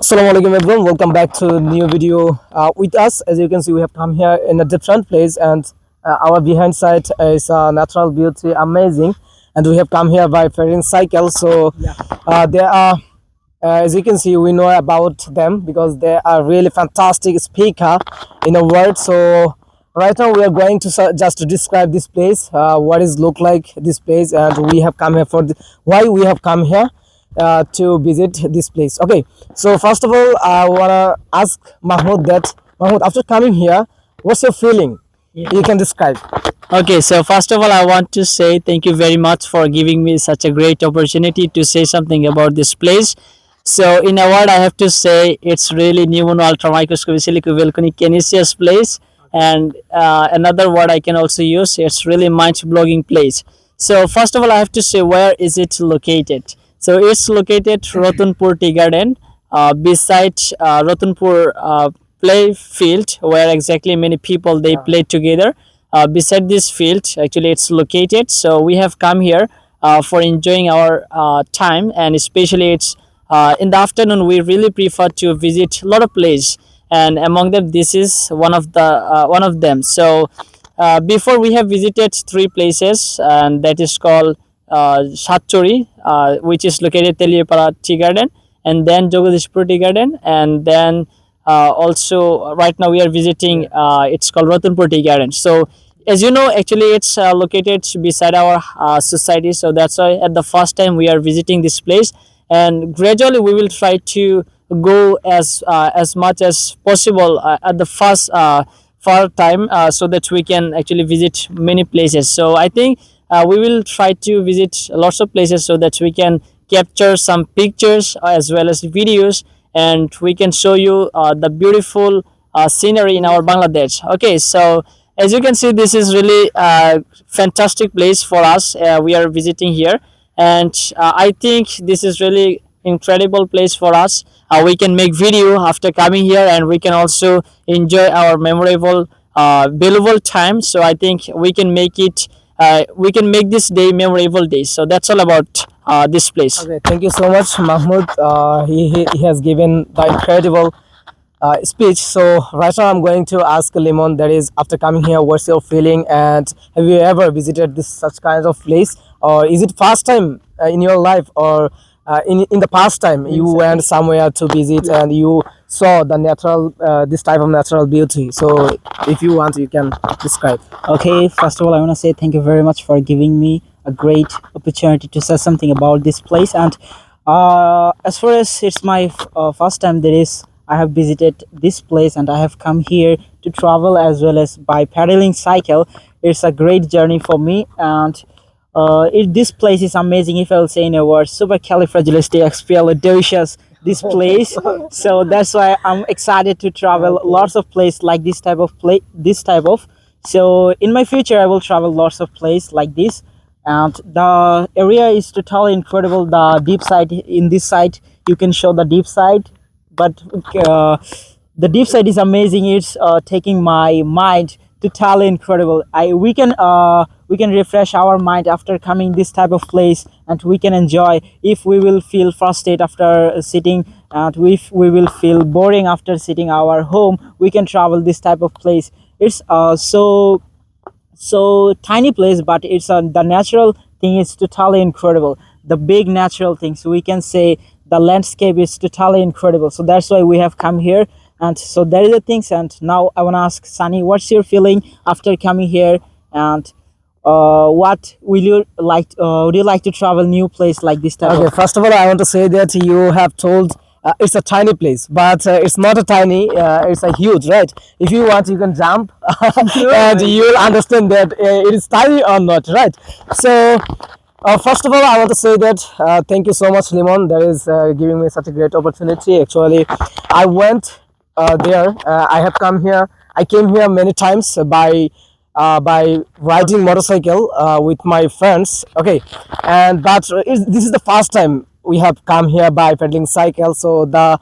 Assalamu alaikum everyone, welcome back to a new video with us. As you can see, we have come here in a different place, and our behind side is natural beauty, amazing. And we have come here by ferrying cycle. So there are, as you can see, we know about them because they are really fantastic speaker in a word. So right now we are going to just to describe this place, what is look like this place, and we have come here for why we have come here to visit this place. Okay, so first of all, I wanna ask Mahmoud that Mahmoud, after coming here, what's your feeling? You can describe. Okay, so first of all, I want to say thank you very much for giving me such a great opportunity to say something about this place. So, in a word, I have to say it's really pneumono ultra microscopically volcanic place. And another word I can also use, it's really mind-blowing place. So, first of all, I have to say where is it located? So, it's located Ratunpur Tea Garden, beside Ratunpur play field, where exactly many people they play together. Beside this field, actually, it's located. So we have come here for enjoying our time, and especially it's in the afternoon. We really prefer to visit a lot of places, and among them, this is one of them. So before we have visited three places, and that is called Satchori, which is located Telipara Tea Garden, and then Jogadishpur Tea Garden, and then also right now we are visiting, it's called Ratunpur Tea Garden. So as you know, actually it's located beside our society, so that's why at the first time we are visiting this place, and gradually we will try to go as much as possible at the first far time, so that we can actually visit many places. So I think we will try to visit lots of places so that we can capture some pictures as well as videos, and we can show you the beautiful scenery in our Bangladesh. Okay, so as you can see, this is really a fantastic place for us. We are visiting here, and I think this is really incredible place for us. We can make video after coming here, and we can also enjoy our memorable, valuable time. So I think we can make it. We can make this day memorable day. So that's all about this place. Okay, thank you so much, Mahmoud. He has given the incredible speech. So right now I'm going to ask Limon, that is, after coming here, what's your feeling, and have you ever visited this such kind of place, or is it first time in your life, or in the past time you went somewhere to visit and you saw the natural this type of natural beauty? So if you want, you can describe. Okay, first of all, I want to say thank you very much for giving me a great opportunity to say something about this place. And as far as it's my first time, that is, I have visited this place and I have come here to travel as well as by paddling cycle. It's a great journey for me, and this place is amazing. If I'll say in a word, supercalifragilisticexpialidocious. This place, so that's why I'm excited to travel lots of places like this type of place. This type of So in my future, I will travel lots of places like this, and the area is totally incredible. The deep side in this side, you can show the deep side, but the deep side is amazing. It's taking my mind totally incredible. We can refresh our mind after coming this type of place, and we can enjoy. If we will feel frustrated after sitting, and if we will feel boring after sitting our home, we can travel this type of place. It's so tiny place, but it's the natural thing is totally incredible. The big natural things, we can say, the landscape is totally incredible. So that's why we have come here, and so there is the things. And now I want to ask Sunny, what's your feeling after coming here, and what will you like? Would you like to travel new place like this type? Okay, Of first of all, I want to say that you have told it's a tiny place, but it's not a tiny, it's a huge, right? If you want, you can jump and you'll understand that it is tiny or not, right? So first of all, I want to say that thank you so much, Limon. That is giving me such a great opportunity. Actually, I went there. I have come here. I came here many times by riding motorcycle with my friends. Okay, and but this is the first time we have come here by pedaling cycle. So the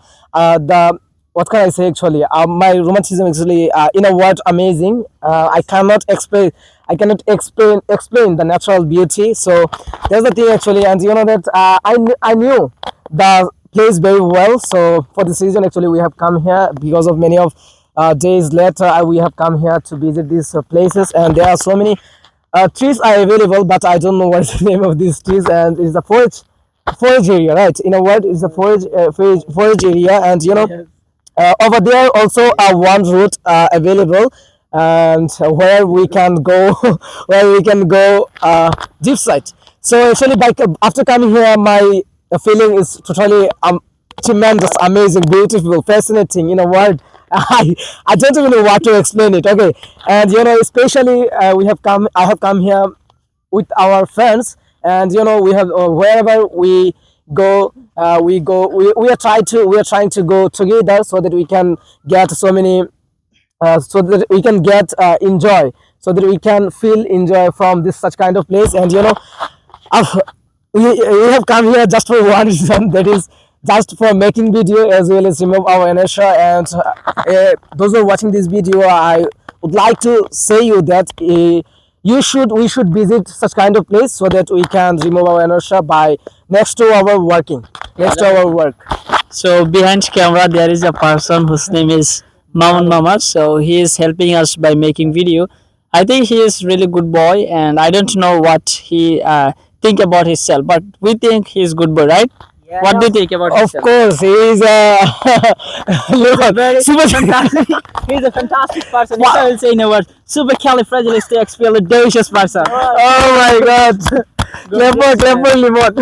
what can I say, actually? My romanticism actually, in a word, amazing. I cannot explain. I cannot explain the natural beauty. So that's the thing, actually. And you know that I knew the place very well. So for this reason, actually, we have come here because of many of days later. We have come here to visit these places, and there are so many trees are available, but I don't know what is the name of these trees. And it's a forage area, right? In a word, it's a forage area, and over there also one route available, and where we can go where we can go deep side. So actually, after coming here, my feeling is totally tremendous, amazing, beautiful, fascinating. In a word, I don't even know what to explain it. Okay, and especially I have come here with our friends, and we have wherever we are trying to go together so that we can get so many so that we can get enjoy, so that we can feel enjoy from this such kind of place. And uh, we have come here just for one reason, that is just for making video as well as remove our inertia. And those who are watching this video, I would like to say you that we should visit such kind of place so that we can remove our inertia by next to our next to our work. So behind camera there is a person whose name is Maman Mama. So he is helping us by making video. I think he is really good boy, and I don't know what he think about himself, but we think he is good boy, right? What do you think about Of himself? course, he is Very super fantastic. He's a fantastic person. If I will say in a word, supercalifragilisticexpialidocious person. Oh my God! Clever, Limon.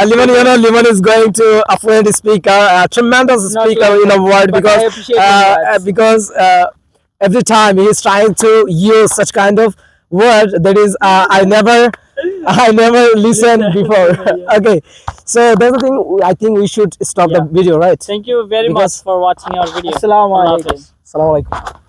Limon, Limon is going to a fluent speaker, a tremendous Not speaker really, in a word, but I appreciate his words. because every time he is trying to use such kind of word that is I never listened before. Okay, so that's the thing. I think we should stop the Yeah. video, right? Thank you very Because- much for watching our video. Assalamu Allah alaikum. Hafiz. Assalamu alaikum.